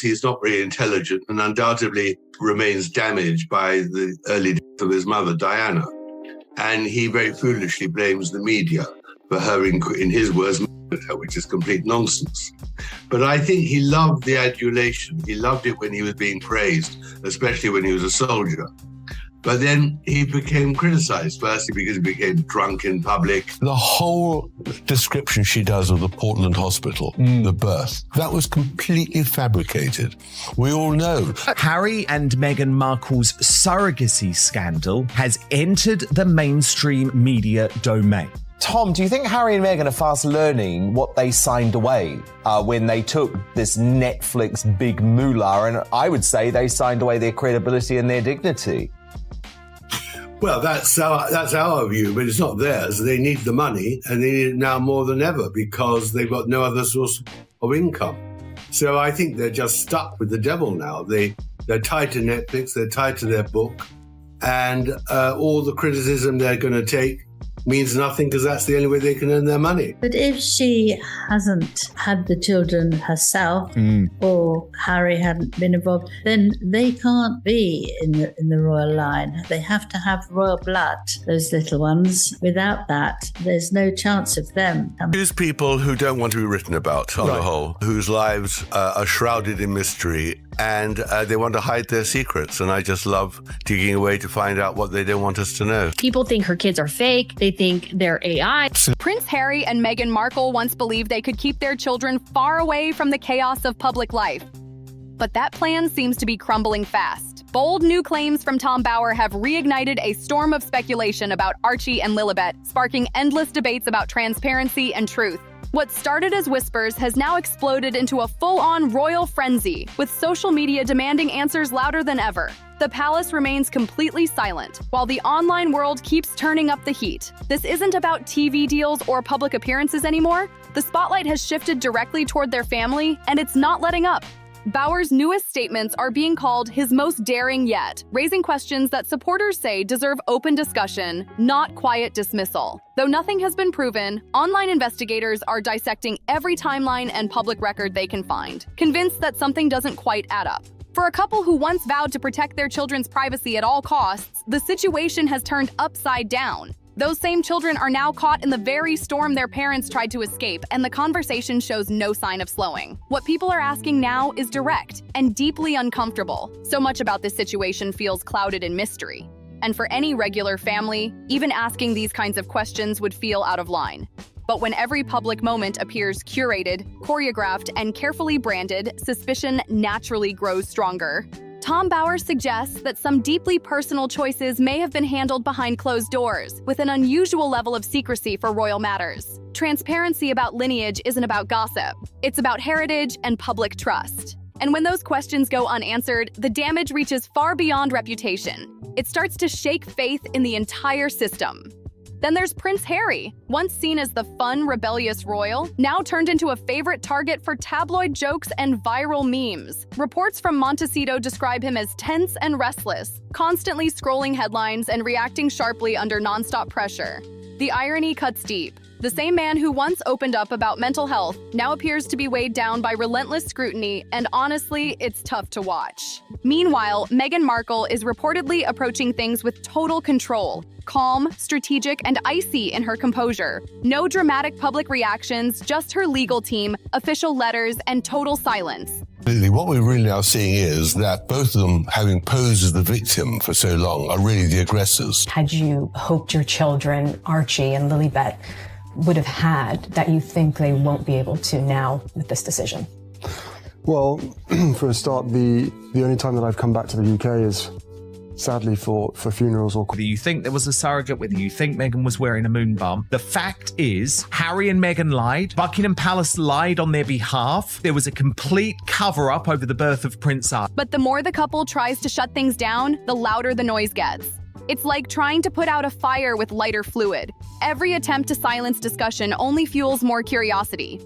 he's not very intelligent and undoubtedly remains damaged by the early death of his mother, Diana. And he very foolishly blames the media for her, in his words, which is complete nonsense. But I think he loved the adulation. He loved it when he was being praised, especially when he was a soldier. But then he became criticized, firstly because he became drunk in public. The whole description she does of the Portland hospital, the birth, that was completely fabricated. We all know. Harry and Meghan Markle's surrogacy scandal has entered the mainstream media domain. Tom, do you think Harry and Meghan are fast learning what they signed away when they took this Netflix big moolah? And I would say they signed away their credibility and their dignity. Well, that's our view, but it's not theirs. They need the money, and they need it now more than ever because they've got no other source of income. So I think they're just stuck with the devil now. They're tied to Netflix, they're tied to their book, and all the criticism they're going to take means nothing because that's the only way they can earn their money. But if she hasn't had the children herself or Harry hadn't been involved, then they can't be in the royal line. They have to have royal blood, those little ones. Without that, there's no chance of them. These people who don't want to be written about on the whole, whose lives are shrouded in mystery, and they want to hide their secrets. And I just love digging away to find out what they don't want us to know. People think her kids are fake. They think they're AI. Prince Harry and Meghan Markle once believed they could keep their children far away from the chaos of public life. But that plan seems to be crumbling fast. Bold new claims from Tom Bower have reignited a storm of speculation about Archie and Lilibet, sparking endless debates about transparency and truth. What started as whispers has now exploded into a full-on royal frenzy, with social media demanding answers louder than ever. The palace remains completely silent, while the online world keeps turning up the heat. This isn't about TV deals or public appearances anymore. The spotlight has shifted directly toward their family, and it's not letting up. Bower's newest statements are being called his most daring yet, raising questions that supporters say deserve open discussion, not quiet dismissal. Though nothing has been proven, online investigators are dissecting every timeline and public record they can find, convinced that something doesn't quite add up. For a couple who once vowed to protect their children's privacy at all costs, the situation has turned upside down. Those same children are now caught in the very storm their parents tried to escape, and the conversation shows no sign of slowing. What people are asking now is direct and deeply uncomfortable. So much about this situation feels clouded in mystery. And for any regular family, even asking these kinds of questions would feel out of line. But when every public moment appears curated, choreographed, and carefully branded, suspicion naturally grows stronger. Tom Bower suggests that some deeply personal choices may have been handled behind closed doors, with an unusual level of secrecy for royal matters. Transparency about lineage isn't about gossip. It's about heritage and public trust. And when those questions go unanswered, the damage reaches far beyond reputation. It starts to shake faith in the entire system. Then there's Prince Harry, once seen as the fun, rebellious royal, now turned into a favorite target for tabloid jokes and viral memes. Reports from Montecito describe him as tense and restless, constantly scrolling headlines and reacting sharply under nonstop pressure. The irony cuts deep. The same man who once opened up about mental health now appears to be weighed down by relentless scrutiny, and honestly, it's tough to watch. Meanwhile, Meghan Markle is reportedly approaching things with total control, calm, strategic, and icy in her composure. No dramatic public reactions, just her legal team, official letters, and total silence. What we're really now seeing is that both of them, having posed as the victim for so long, are really the aggressors. Had you hoped your children, Archie and Lilibet, would have had that you think they won't be able to now with this decision? Well, for a start, the only time that I've come back to the UK is sadly for funerals or... Whether you think there was a surrogate, whether you think Meghan was wearing a moon bump, the fact is Harry and Meghan lied. Buckingham Palace lied on their behalf. There was a complete cover-up over the birth of Prince Archie. But the more the couple tries to shut things down, the louder the noise gets. It's like trying to put out a fire with lighter fluid. Every attempt to silence discussion only fuels more curiosity.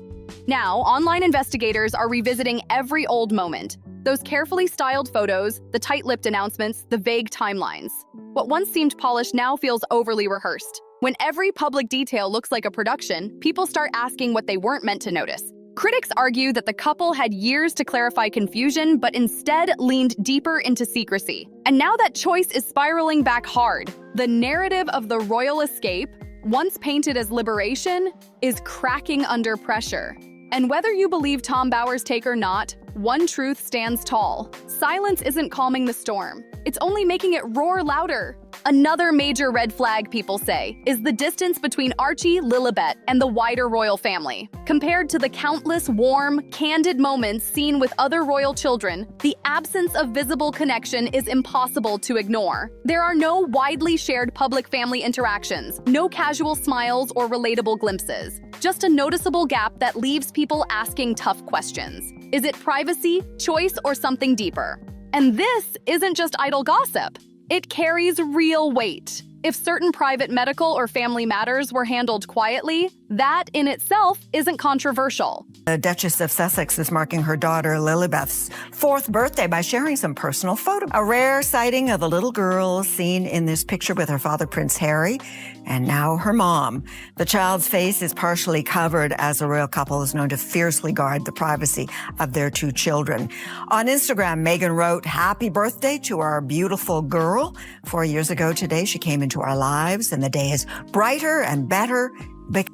Now, online investigators are revisiting every old moment. Those carefully styled photos, the tight-lipped announcements, the vague timelines. What once seemed polished now feels overly rehearsed. When every public detail looks like a production, people start asking what they weren't meant to notice. Critics argue that the couple had years to clarify confusion, but instead leaned deeper into secrecy. And now that choice is spiraling back hard. The narrative of the royal escape, once painted as liberation, is cracking under pressure. And whether you believe Tom Bower's take or not, one truth stands tall. Silence isn't calming the storm. It's only making it roar louder. Another major red flag, people say, is the distance between Archie, Lilibet, and the wider royal family. Compared to the countless warm, candid moments seen with other royal children, the absence of visible connection is impossible to ignore. There are no widely shared public family interactions, no casual smiles or relatable glimpses, just a noticeable gap that leaves people asking tough questions. Is it privacy, choice, or something deeper? And this isn't just idle gossip. It carries real weight. If certain private medical or family matters were handled quietly, that in itself isn't controversial. The Duchess of Sussex is marking her daughter Lilibet's 4th birthday by sharing some personal photos. A rare sighting of a little girl seen in this picture with her father, Prince Harry, and now her mom. The child's face is partially covered as the royal couple is known to fiercely guard the privacy of their 2 children. On Instagram, Meghan wrote, "Happy birthday to our beautiful girl. 4 years ago today, she came into our lives, and the day is brighter and better."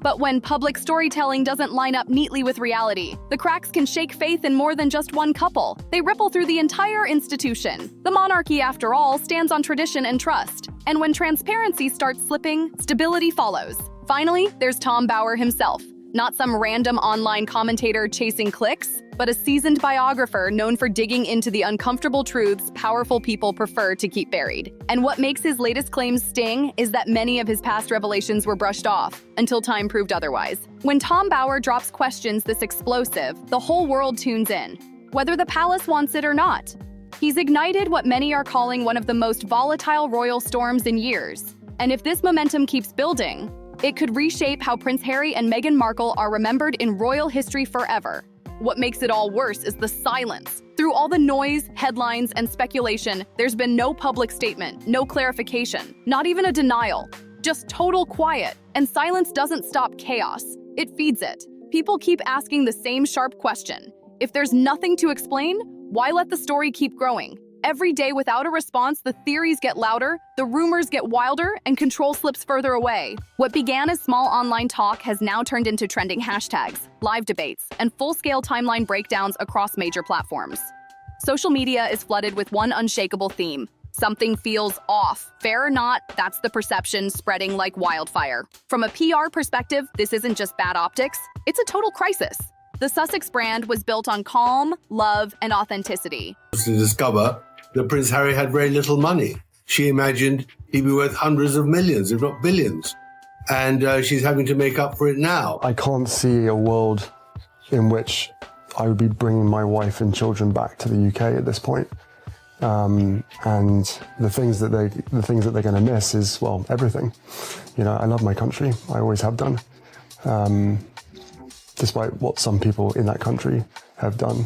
But when public storytelling doesn't line up neatly with reality, the cracks can shake faith in more than just one couple. They ripple through the entire institution. The monarchy, after all, stands on tradition and trust. And when transparency starts slipping, stability follows. Finally, there's Tom Bower himself. Not some random online commentator chasing clicks, but a seasoned biographer known for digging into the uncomfortable truths powerful people prefer to keep buried. And what makes his latest claims sting is that many of his past revelations were brushed off until time proved otherwise. When Tom Bower drops questions this explosive, the whole world tunes in, whether the palace wants it or not. He's ignited what many are calling one of the most volatile royal storms in years. And if this momentum keeps building, it could reshape how Prince Harry and Meghan Markle are remembered in royal history forever. What makes it all worse is the silence. Through all the noise, headlines, and speculation, there's been no public statement, no clarification, not even a denial, just total quiet. And silence doesn't stop chaos, it feeds it. People keep asking the same sharp question. If there's nothing to explain, why let the story keep growing? Every day without a response, the theories get louder, the rumors get wilder, and control slips further away. What began as small online talk has now turned into trending hashtags, live debates, and full-scale timeline breakdowns across major platforms. Social media is flooded with one unshakable theme. Something feels off. Fair or not, that's the perception spreading like wildfire. From a PR perspective, this isn't just bad optics, it's a total crisis. The Sussex brand was built on calm, love, and authenticity. To discover that Prince Harry had very little money. She imagined he'd be worth hundreds of millions, if not billions. And she's having to make up for it now. I can't see a world in which I would be bringing my wife and children back to the UK at this point. And the things that they're going to miss is, well, everything. You know, I love my country. I always have done. Despite what some people in that country have done.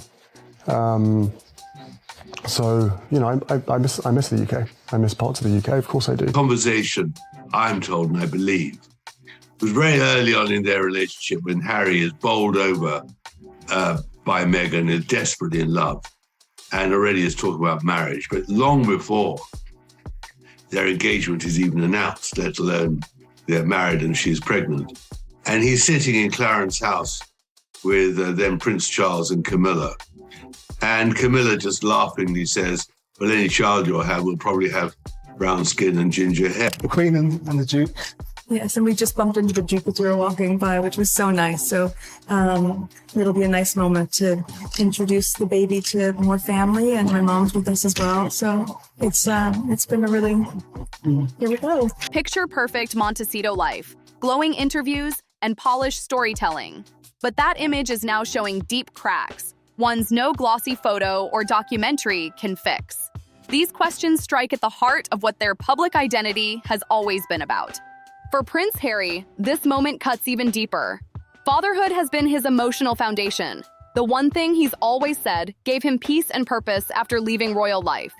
So, you know, I miss the UK. I miss parts of the UK, of course I do. Conversation, I'm told and I believe, was very early on in their relationship when Harry is bowled over by Meghan, is desperately in love, and already is talking about marriage. But long before their engagement is even announced, let alone they're married and she's pregnant. And he's sitting in Clarence House with then Prince Charles and Camilla. And Camilla just laughingly says, well, any child you'll have will probably have brown skin and ginger hair. The Queen and the Duke. Yes, and we just bumped into the Duke as we were walking by, which was so nice. So it'll be a nice moment to introduce the baby to more family, and my mom's with us as well. So it's been a really, here we go. Picture perfect Montecito life, glowing interviews, and polished storytelling. But that image is now showing deep cracks, ones no glossy photo or documentary can fix. These questions strike at the heart of what their public identity has always been about. For Prince Harry, this moment cuts even deeper. Fatherhood has been his emotional foundation. The one thing he's always said gave him peace and purpose after leaving royal life.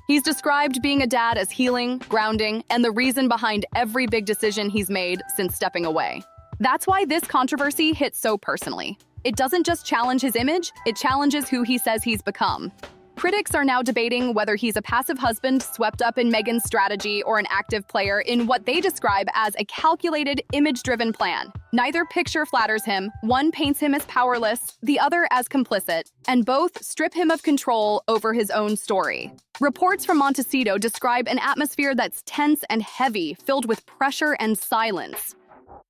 He's described being a dad as healing, grounding, and the reason behind every big decision he's made since stepping away. That's why this controversy hits so personally. It doesn't just challenge his image, it challenges who he says he's become. Critics are now debating whether he's a passive husband swept up in Meghan's strategy or an active player in what they describe as a calculated, image-driven plan. Neither picture flatters him. One paints him as powerless, the other as complicit, and both strip him of control over his own story. Reports from Montecito describe an atmosphere that's tense and heavy, filled with pressure and silence.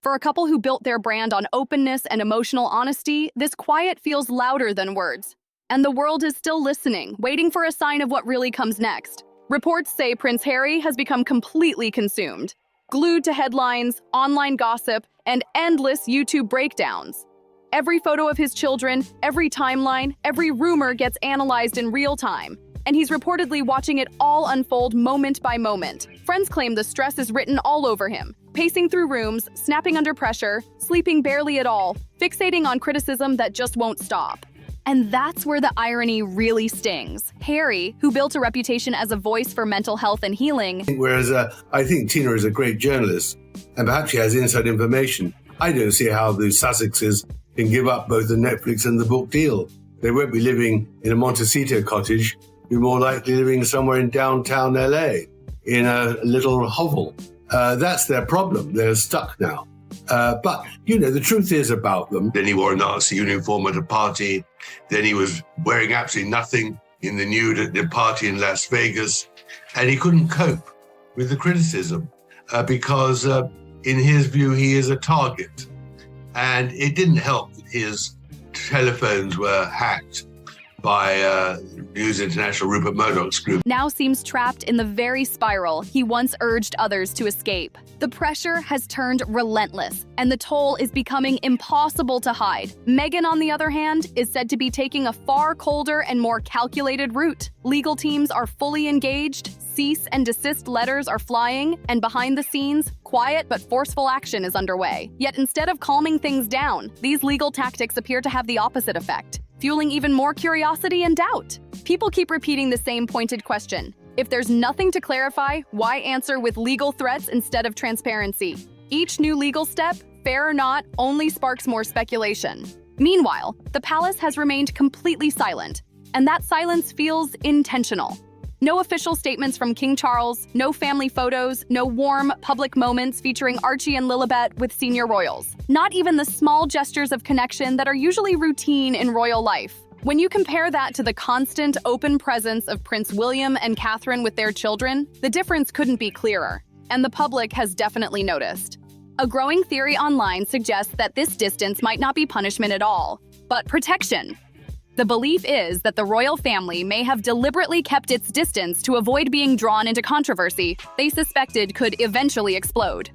For a couple who built their brand on openness and emotional honesty, this quiet feels louder than words. And the world is still listening, waiting for a sign of what really comes next. Reports say Prince Harry has become completely consumed, glued to headlines, online gossip, and endless YouTube breakdowns. Every photo of his children, every timeline, every rumor gets analyzed in real time, and he's reportedly watching it all unfold moment by moment. Friends claim the stress is written all over him, pacing through rooms, snapping under pressure, sleeping barely at all, fixating on criticism that just won't stop. And that's where the irony really stings. Harry, who built a reputation as a voice for mental health and healing. Whereas I think Tina is a great journalist, and perhaps she has inside information. I don't see how the Sussexes can give up both the Netflix and the book deal. They won't be living in a Montecito cottage, be more likely living somewhere in downtown LA, in a little hovel. That's their problem. They're stuck now. But, the truth is about them. Then he wore a Nazi uniform at a party. Then he was wearing absolutely nothing in the nude at the party in Las Vegas. And he couldn't cope with the criticism because, in his view, he is a target. And it didn't help that his telephones were hacked by News International Rupert Murdoch's group. Now seems trapped in the very spiral he once urged others to escape. The pressure has turned relentless, and the toll is becoming impossible to hide. Meghan, on the other hand, is said to be taking a far colder and more calculated route. Legal teams are fully engaged, cease and desist letters are flying, and behind the scenes, quiet but forceful action is underway. Yet instead of calming things down, these legal tactics appear to have the opposite effect, fueling even more curiosity and doubt. People keep repeating the same pointed question. If there's nothing to clarify, why answer with legal threats instead of transparency? Each new legal step, fair or not, only sparks more speculation. Meanwhile, the palace has remained completely silent, and that silence feels intentional. No official statements from King Charles, no family photos, no warm, public moments featuring Archie and Lilibet with senior royals. Not even the small gestures of connection that are usually routine in royal life. When you compare that to the constant, open presence of Prince William and Catherine with their children, the difference couldn't be clearer, and the public has definitely noticed. A growing theory online suggests that this distance might not be punishment at all, but protection. The belief is that the royal family may have deliberately kept its distance to avoid being drawn into controversy they suspected could eventually explode.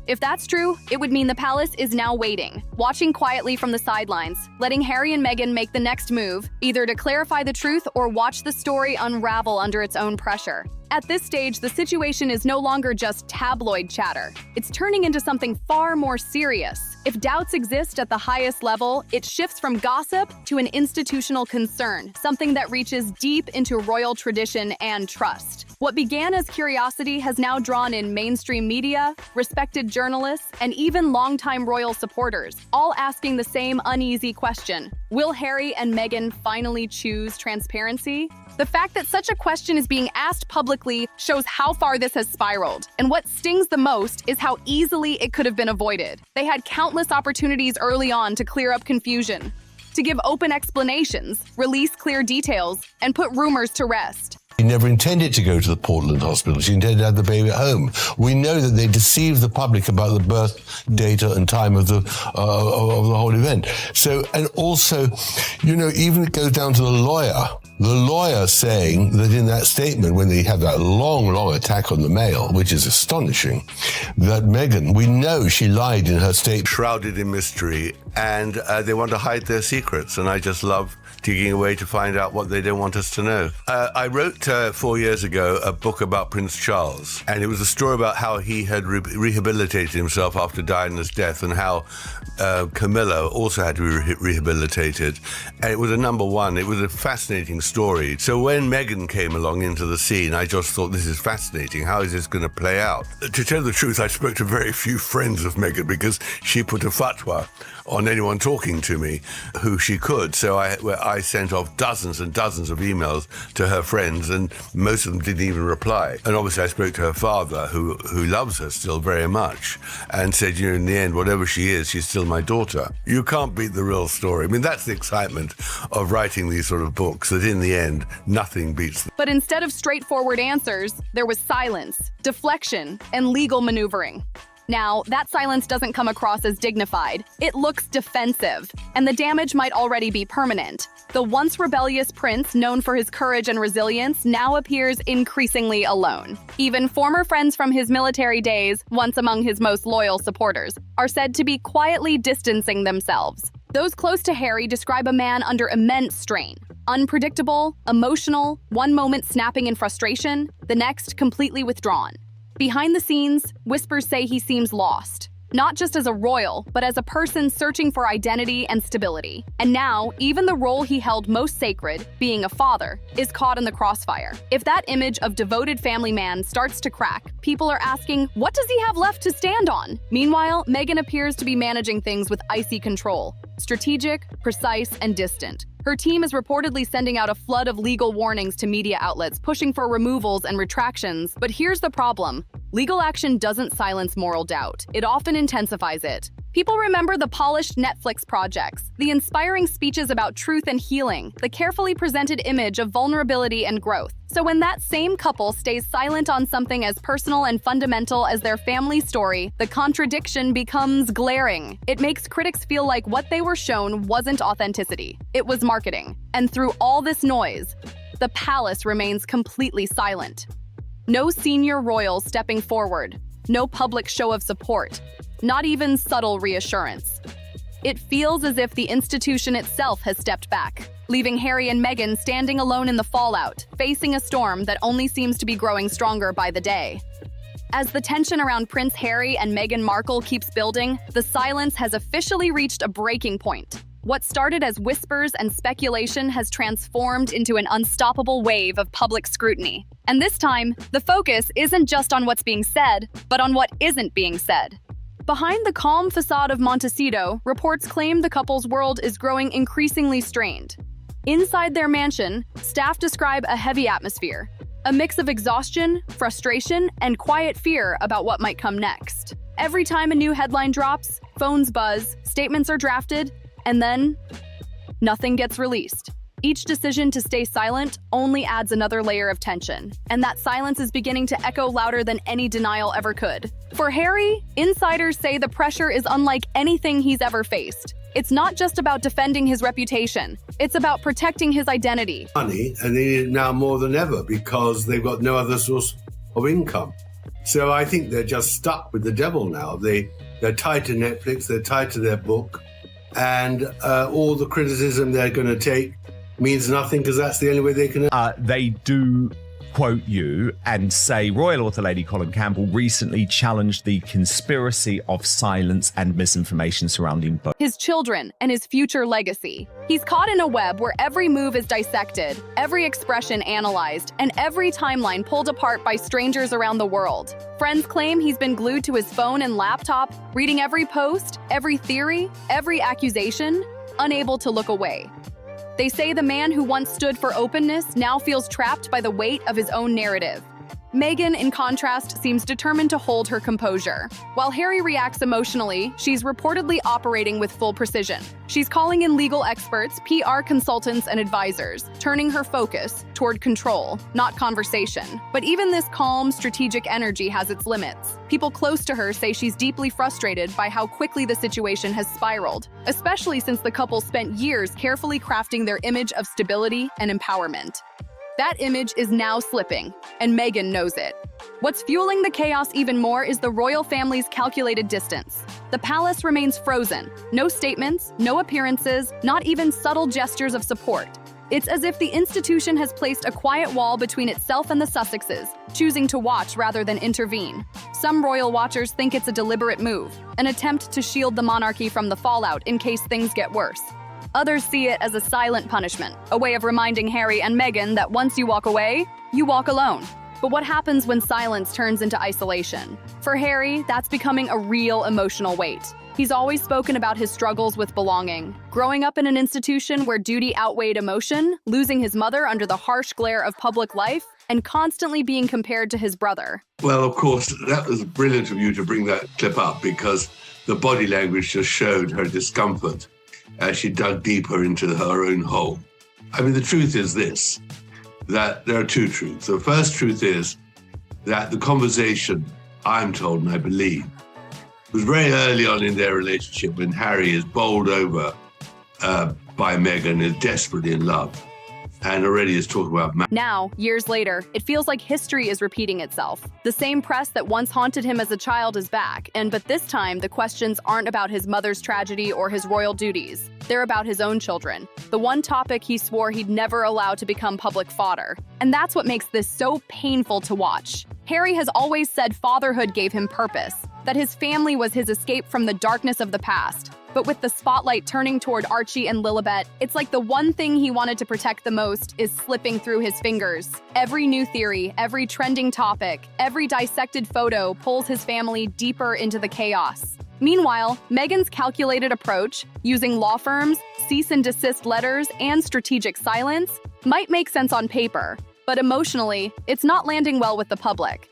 If that's true, it would mean the palace is now waiting, watching quietly from the sidelines, letting Harry and Meghan make the next move, either to clarify the truth or watch the story unravel under its own pressure. At this stage, the situation is no longer just tabloid chatter. It's turning into something far more serious. If doubts exist at the highest level, it shifts from gossip to an institutional concern, something that reaches deep into royal tradition and trust. What began as curiosity has now drawn in mainstream media, respected journalists, and even longtime royal supporters, all asking the same uneasy question: will Harry and Meghan finally choose transparency? The fact that such a question is being asked publicly shows how far this has spiraled. And what stings the most is how easily it could have been avoided. They had countless opportunities early on to clear up confusion, to give open explanations, release clear details, and put rumors to rest. She never intended to go to the Portland hospital. She intended to have the baby at home. We know that they deceived the public about the birth data and time of the whole event. So, and also, even it goes down to the lawyer saying that in that statement, when they had that long attack on the Mail, which is astonishing, that Meghan, we know she lied in her statement. Shrouded in mystery, and they want to hide their secrets. And I just love digging away to find out what they don't want us to know. I wrote 4 years ago a book about Prince Charles, and it was a story about how he had rehabilitated himself after Diana's death, and how Camilla also had to be rehabilitated. And it was a number one. It was a fascinating story. So when Meghan came along into the scene, I just thought, this is fascinating. How is this going to play out? To tell the truth, I spoke to very few friends of Meghan because she put a fatwa on anyone talking to me who she could. So I sent off dozens and dozens of emails to her friends, and most of them didn't even reply. And obviously I spoke to her father, who loves her still very much, and said, you know, in the end, whatever she is, she's still my daughter. You can't beat the real story. I mean, that's the excitement of writing these sort of books, that in the end, nothing beats them. But instead of straightforward answers, there was silence, deflection, and legal maneuvering. Now, that silence doesn't come across as dignified. It looks defensive, and the damage might already be permanent. The once rebellious prince, known for his courage and resilience, now appears increasingly alone. Even former friends from his military days, once among his most loyal supporters, are said to be quietly distancing themselves. Those close to Harry describe a man under immense strain. Unpredictable, emotional, one moment snapping in frustration, the next completely withdrawn. Behind the scenes, whispers say he seems lost, not just as a royal, but as a person searching for identity and stability. And now, even the role he held most sacred, being a father, is caught in the crossfire. If that image of devoted family man starts to crack, people are asking, what does he have left to stand on? Meanwhile, Meghan appears to be managing things with icy control, strategic, precise, and distant. Her team is reportedly sending out a flood of legal warnings to media outlets, pushing for removals and retractions. But here's the problem. Legal action doesn't silence moral doubt. It often intensifies it. People remember the polished Netflix projects, the inspiring speeches about truth and healing, the carefully presented image of vulnerability and growth. So when that same couple stays silent on something as personal and fundamental as their family story, the contradiction becomes glaring. It makes critics feel like what they were shown wasn't authenticity. It was marketing. And through all this noise, the palace remains completely silent. No senior royals stepping forward, no public show of support, not even subtle reassurance. It feels as if the institution itself has stepped back, leaving Harry and Meghan standing alone in the fallout, facing a storm that only seems to be growing stronger by the day. As the tension around Prince Harry and Meghan Markle keeps building, the silence has officially reached a breaking point. What started as whispers and speculation has transformed into an unstoppable wave of public scrutiny. And this time, the focus isn't just on what's being said, but on what isn't being said. Behind the calm facade of Montecito, reports claim the couple's world is growing increasingly strained. Inside their mansion, staff describe a heavy atmosphere, a mix of exhaustion, frustration, and quiet fear about what might come next. Every time a new headline drops, phones buzz, statements are drafted, and then nothing gets released. Each decision to stay silent only adds another layer of tension, and that silence is beginning to echo louder than any denial ever could. For Harry, insiders say the pressure is unlike anything he's ever faced. It's not just about defending his reputation, it's about protecting his identity. Money, and they need it now more than ever because they've got no other source of income. So I think they're just stuck with the devil now. They're tied to Netflix, they're tied to their book, and all the criticism they're going to take means nothing because that's the only way they can. They do quote you and say Royal Author Lady Colin Campbell recently challenged the conspiracy of silence and misinformation surrounding both his children and his future legacy. He's caught in a web where every move is dissected, every expression analyzed, and every timeline pulled apart by strangers around the world. Friends claim he's been glued to his phone and laptop, reading every post, every theory, every accusation, unable to look away. They say the man who once stood for openness now feels trapped by the weight of his own narrative. Meghan, in contrast, seems determined to hold her composure. While Harry reacts emotionally, she's reportedly operating with full precision. She's calling in legal experts, PR consultants, and advisors, turning her focus toward control, not conversation. But even this calm, strategic energy has its limits. People close to her say she's deeply frustrated by how quickly the situation has spiraled, especially since the couple spent years carefully crafting their image of stability and empowerment. That image is now slipping, and Meghan knows it. What's fueling the chaos even more is the royal family's calculated distance. The palace remains frozen. No statements, no appearances, not even subtle gestures of support. It's as if the institution has placed a quiet wall between itself and the Sussexes, choosing to watch rather than intervene. Some royal watchers think it's a deliberate move, an attempt to shield the monarchy from the fallout in case things get worse. Others see it as a silent punishment, a way of reminding Harry and Meghan that once you walk away, you walk alone. But what happens when silence turns into isolation? For Harry, that's becoming a real emotional weight. He's always spoken about his struggles with belonging, growing up in an institution where duty outweighed emotion, losing his mother under the harsh glare of public life, and constantly being compared to his brother. Well, of course, that was brilliant of you to bring that clip up, because the body language just showed her discomfort as she dug deeper into her own hole. I mean, the truth is this, that there are two truths. The first truth is that the conversation, I'm told and I believe, was very early on in their relationship when Harry is bowled over by Meghan, is desperately in love, and already is talking about Now, years later, it feels like history is repeating itself. The same press that once haunted him as a child is back, but this time the questions aren't about his mother's tragedy or his royal duties. They're about his own children, the one topic he swore he'd never allow to become public fodder. And that's what makes this so painful to watch. Harry has always said fatherhood gave him purpose, that his family was his escape from the darkness of the past. But with the spotlight turning toward Archie and Lilibet, it's like the one thing he wanted to protect the most is slipping through his fingers. Every new theory, every trending topic, every dissected photo pulls his family deeper into the chaos. Meanwhile, Meghan's calculated approach, using law firms, cease and desist letters, and strategic silence, might make sense on paper, but emotionally, it's not landing well with the public.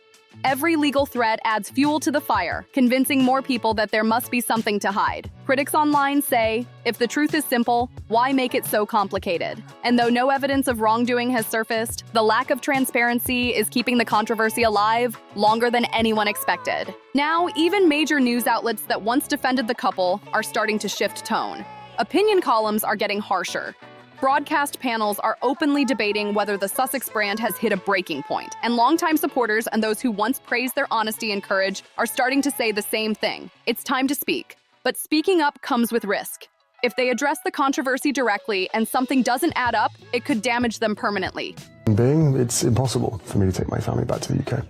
Every legal threat adds fuel to the fire, convincing more people that there must be something to hide. Critics online say, if the truth is simple, why make it so complicated? And though no evidence of wrongdoing has surfaced, the lack of transparency is keeping the controversy alive longer than anyone expected. Now, even major news outlets that once defended the couple are starting to shift tone. Opinion columns are getting harsher. Broadcast panels are openly debating whether the Sussex brand has hit a breaking point, and longtime supporters and those who once praised their honesty and courage are starting to say the same thing. It's time to speak. But speaking up comes with risk. If they address the controversy directly and something doesn't add up, it could damage them permanently. It's impossible for me to take my family back to the UK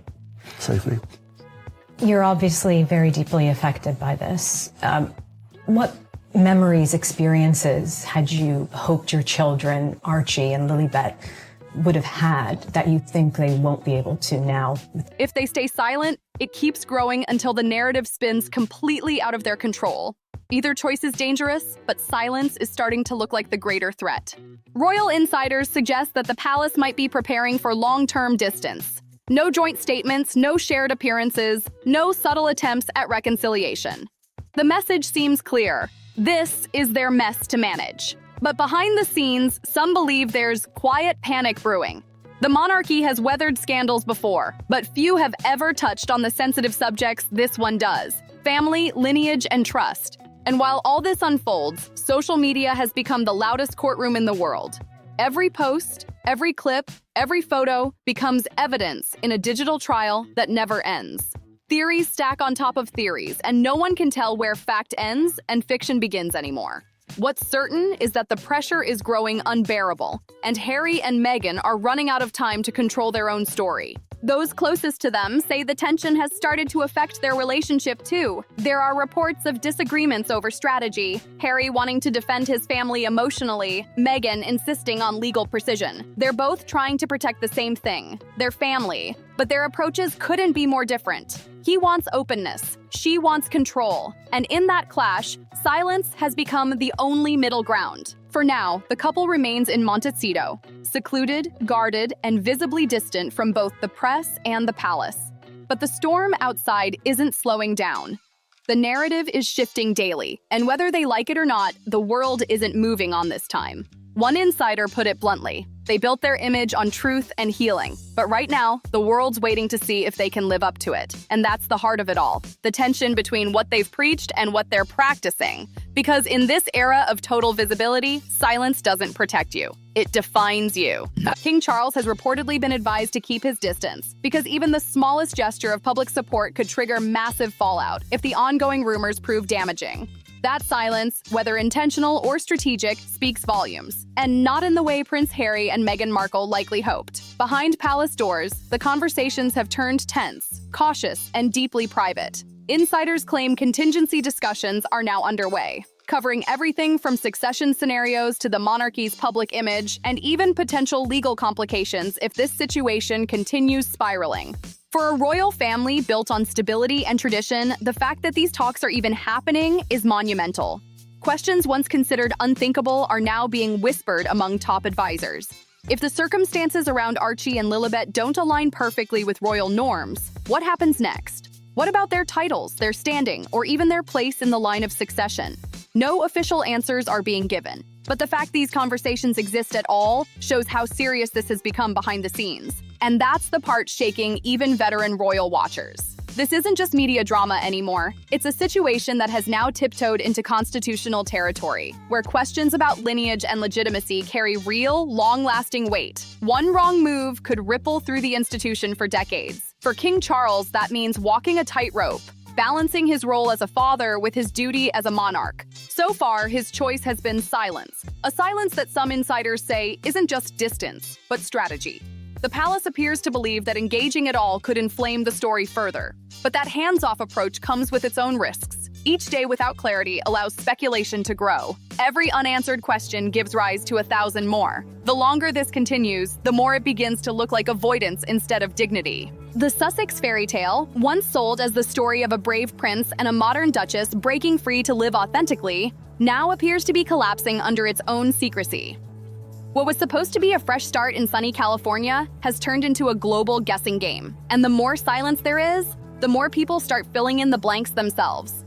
safely. You're obviously very deeply affected by this. What memories, experiences had you hoped your children, Archie and Lilibet, would have had that you think they won't be able to now? If they stay silent, it keeps growing until the narrative spins completely out of their control. Either choice is dangerous, but silence is starting to look like the greater threat. Royal insiders suggest that the palace might be preparing for long-term distance. No joint statements, no shared appearances, no subtle attempts at reconciliation. The message seems clear. This is their mess to manage. But behind the scenes, some believe there's quiet panic brewing. The monarchy has weathered scandals before, but few have ever touched on the sensitive subjects this one does: family, lineage, and trust. And while all this unfolds, social media has become the loudest courtroom in the world. Every post, every clip, every photo becomes evidence in a digital trial that never ends. Theories stack on top of theories, and no one can tell where fact ends and fiction begins anymore. What's certain is that the pressure is growing unbearable, and Harry and Meghan are running out of time to control their own story. Those closest to them say the tension has started to affect their relationship too. There are reports of disagreements over strategy, Harry wanting to defend his family emotionally, Meghan insisting on legal precision. They're both trying to protect the same thing, their family, but their approaches couldn't be more different. He wants openness, she wants control, and in that clash, silence has become the only middle ground. For now, the couple remains in Montecito, secluded, guarded, and visibly distant from both the press and the palace. But the storm outside isn't slowing down. The narrative is shifting daily, and whether they like it or not, the world isn't moving on this time. One insider put it bluntly: they built their image on truth and healing, but right now, the world's waiting to see if they can live up to it. And that's the heart of it all, the tension between what they've preached and what they're practicing. Because in this era of total visibility, silence doesn't protect you. It defines you. King Charles has reportedly been advised to keep his distance, because even the smallest gesture of public support could trigger massive fallout if the ongoing rumors prove damaging. That silence, whether intentional or strategic, speaks volumes, and not in the way Prince Harry and Meghan Markle likely hoped. Behind palace doors, the conversations have turned tense, cautious, and deeply private. Insiders claim contingency discussions are now underway, covering everything from succession scenarios to the monarchy's public image and even potential legal complications if this situation continues spiraling. For a royal family built on stability and tradition, the fact that these talks are even happening is monumental. Questions once considered unthinkable are now being whispered among top advisors. If the circumstances around Archie and Lilibet don't align perfectly with royal norms, what happens next? What about their titles, their standing, or even their place in the line of succession? No official answers are being given, but the fact these conversations exist at all shows how serious this has become behind the scenes. And that's the part shaking even veteran royal watchers. This isn't just media drama anymore. It's a situation that has now tiptoed into constitutional territory, where questions about lineage and legitimacy carry real, long-lasting weight. One wrong move could ripple through the institution for decades. For King Charles, that means walking a tightrope, balancing his role as a father with his duty as a monarch. So far, his choice has been silence. A silence that some insiders say isn't just distance, but strategy. The palace appears to believe that engaging at all could inflame the story further. But that hands-off approach comes with its own risks. Each day without clarity allows speculation to grow. Every unanswered question gives rise to 1,000 more. The longer this continues, the more it begins to look like avoidance instead of dignity. The Sussex fairy tale, once sold as the story of a brave prince and a modern duchess breaking free to live authentically, now appears to be collapsing under its own secrecy. What was supposed to be a fresh start in sunny California has turned into a global guessing game. And the more silence there is, the more people start filling in the blanks themselves.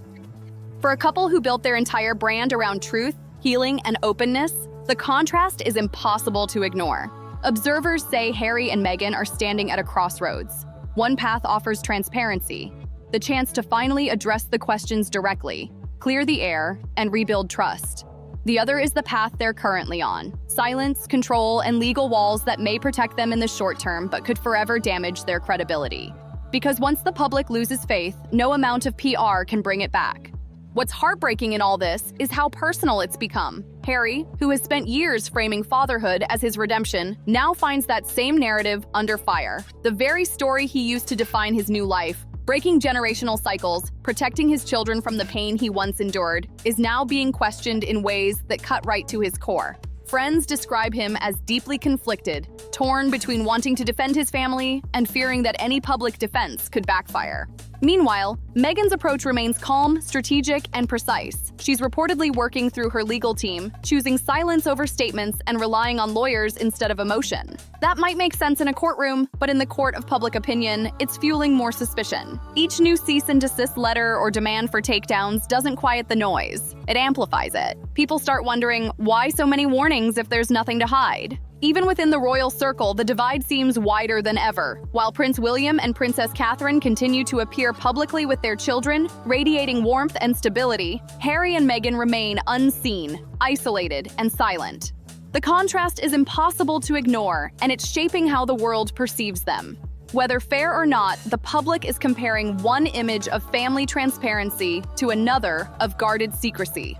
For a couple who built their entire brand around truth, healing, and openness, the contrast is impossible to ignore. Observers say Harry and Meghan are standing at a crossroads. One path offers transparency, the chance to finally address the questions directly, clear the air, and rebuild trust. The other is the path they're currently on: silence, control, and legal walls that may protect them in the short term but could forever damage their credibility. Because once the public loses faith, no amount of PR can bring it back. What's heartbreaking in all this is how personal it's become. Harry, who has spent years framing fatherhood as his redemption, now finds that same narrative under fire. The very story he used to define his new life, breaking generational cycles, protecting his children from the pain he once endured, is now being questioned in ways that cut right to his core. Friends describe him as deeply conflicted, torn between wanting to defend his family and fearing that any public defense could backfire. Meanwhile, Meghan's approach remains calm, strategic, and precise. She's reportedly working through her legal team, choosing silence over statements and relying on lawyers instead of emotion. That might make sense in a courtroom, but in the court of public opinion, it's fueling more suspicion. Each new cease and desist letter or demand for takedowns doesn't quiet the noise. It amplifies it. People start wondering, why so many warnings if there's nothing to hide? Even within the royal circle, the divide seems wider than ever. While Prince William and Princess Catherine continue to appear publicly with their children, radiating warmth and stability, Harry and Meghan remain unseen, isolated, and silent. The contrast is impossible to ignore, and it's shaping how the world perceives them. Whether fair or not, the public is comparing one image of family transparency to another of guarded secrecy.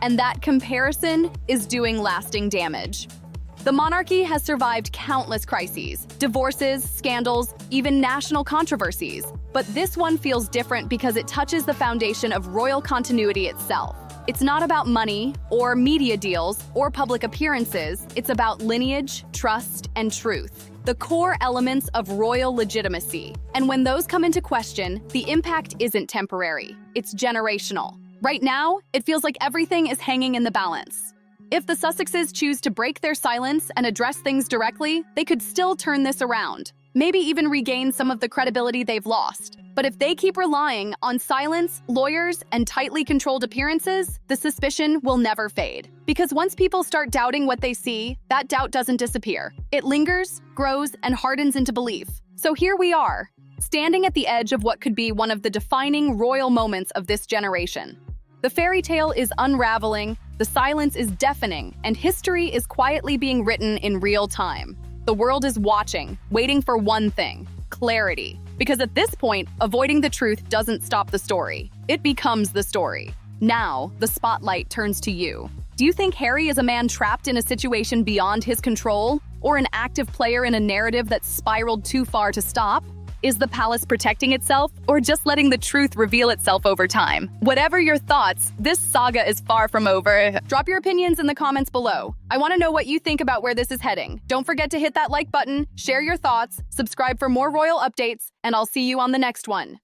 And that comparison is doing lasting damage. The monarchy has survived countless crises, divorces, scandals, even national controversies. But this one feels different because it touches the foundation of royal continuity itself. It's not about money, or media deals, or public appearances. It's about lineage, trust, and truth, the core elements of royal legitimacy. And when those come into question, the impact isn't temporary. It's generational. Right now, it feels like everything is hanging in the balance. If the Sussexes choose to break their silence and address things directly, they could still turn this around, maybe even regain some of the credibility they've lost. But if they keep relying on silence, lawyers, and tightly controlled appearances, the suspicion will never fade. Because once people start doubting what they see, that doubt doesn't disappear. It lingers, grows, and hardens into belief. So here we are, standing at the edge of what could be one of the defining royal moments of this generation. The fairy tale is unraveling, the silence is deafening, and history is quietly being written in real time. The world is watching, waiting for one thing: clarity. Because at this point, avoiding the truth doesn't stop the story. It becomes the story. Now, the spotlight turns to you. Do you think Harry is a man trapped in a situation beyond his control, or an active player in a narrative that's spiraled too far to stop? Is the palace protecting itself, or just letting the truth reveal itself over time? Whatever your thoughts, this saga is far from over. Drop your opinions in the comments below. I want to know what you think about where this is heading. Don't forget to hit that like button, share your thoughts, subscribe for more royal updates, and I'll see you on the next one.